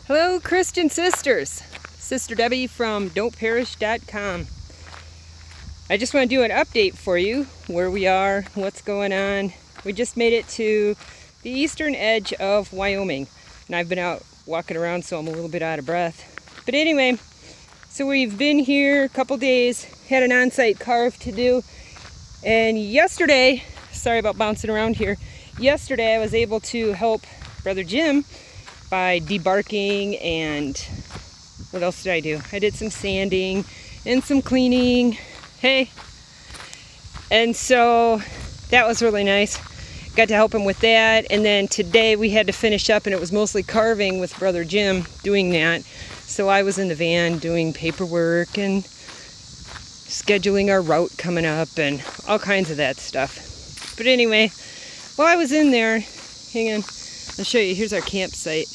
Hello, Christian sisters. Sister Debbie from don'tperish.com. I just want to do an update for you, where we are, what's going on. We just made it to the eastern edge of Wyoming, and I've been out walking around, so I'm a little bit out of breath. But anyway, so we've been here a couple days, had an on-site carve to do, and yesterday, sorry about bouncing around here, yesterday I was able to help Brother Jim by debarking, and what else did I do? I did some sanding and some cleaning. Hey, and so that was really nice. Got to help him with that, and then today we had to finish up, and it was mostly carving with Brother Jim doing that. So I was in the van doing paperwork and scheduling our route coming up and all kinds of that stuff. But anyway, while I was in there, hang on, I'll show you. Here's our campsite.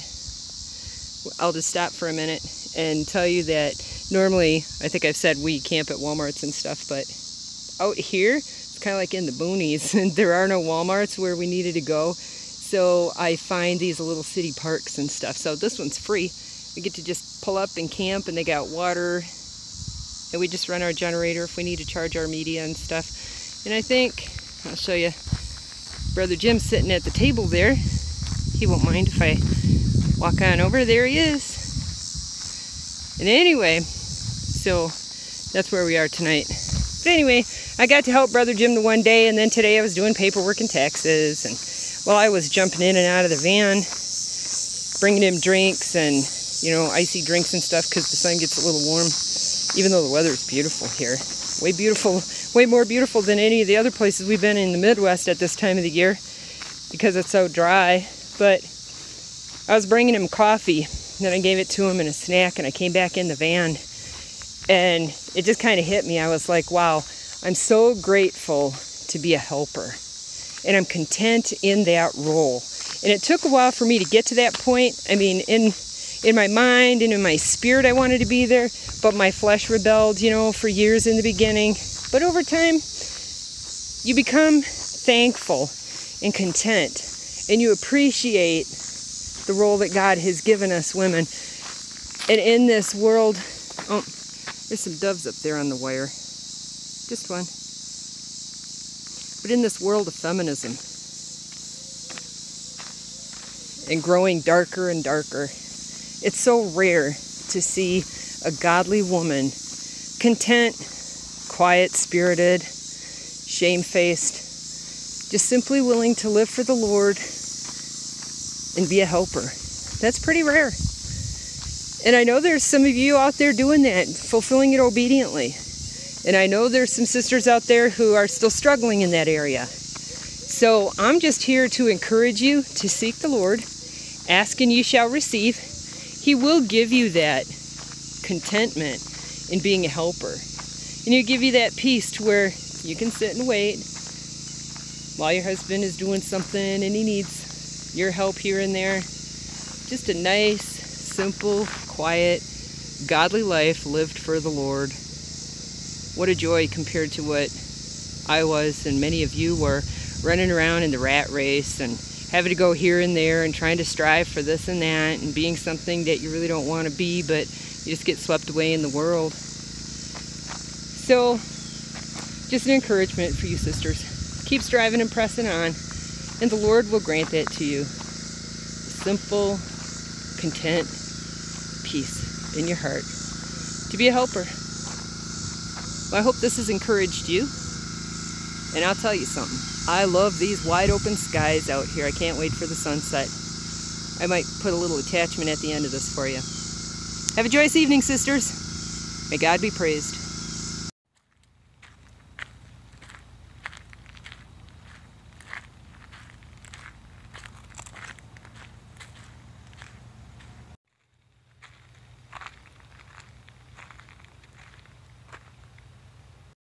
I'll just stop for a minute and tell you that normally, I think I've said we camp at Walmarts and stuff, but out here, it's kind of like in the boonies, and there are no Walmarts where we needed to go. So I find these little city parks and stuff. So this one's free. We get to just pull up and camp, and they got water, and we just run our generator if we need to charge our media and stuff. And I think, I'll show you, Brother Jim's sitting at the table there. He won't mind if I walk on over. There he is. And anyway, so that's where we are tonight. But anyway, I got to help Brother Jim the one day, and then today I was doing paperwork and taxes, and while I was jumping in and out of the van, bringing him drinks and, you know, icy drinks and stuff, because the sun gets a little warm, even though the weather is beautiful here. Way more beautiful than any of the other places we've been in the Midwest at this time of the year, because it's so dry. But I was bringing him coffee, and then I gave it to him and a snack, and I came back in the van, and it just kind of hit me. I was like, wow, I'm so grateful to be a helper, and I'm content in that role. And it took a while for me to get to that point. I mean, in my mind and in my spirit, I wanted to be there, but my flesh rebelled, you know, for years in the beginning. But over time, you become thankful and content, and you appreciate the role that God has given us women. And in this world, oh, there's some doves up there on the wire. Just one. But in this world of feminism, and growing darker and darker, it's so rare to see a godly woman, content, quiet-spirited, shamefaced, just simply willing to live for the Lord and be a helper. That's pretty rare. And I know there's some of you out there doing that, fulfilling it obediently. And I know there's some sisters out there who are still struggling in that area. So I'm just here to encourage you to seek the Lord. Ask and you shall receive. He will give you that contentment in being a helper. And He'll give you that peace to where you can sit and wait while your husband is doing something and he needs your help here and there. Just a nice, simple, quiet, godly life lived for the Lord. What a joy compared to what I was and many of you were, running around in the rat race and having to go here and there and trying to strive for this and that and being something that you really don't want to be, but you just get swept away in the world. So, just an encouragement for you sisters. Keep striving and pressing on, and the Lord will grant that to you. Simple, content peace in your heart to be a helper. Well, I hope this has encouraged you. And I'll tell you something. I love these wide open skies out here. I can't wait for the sunset. I might put a little attachment at the end of this for you. Have a joyous evening, sisters. May God be praised.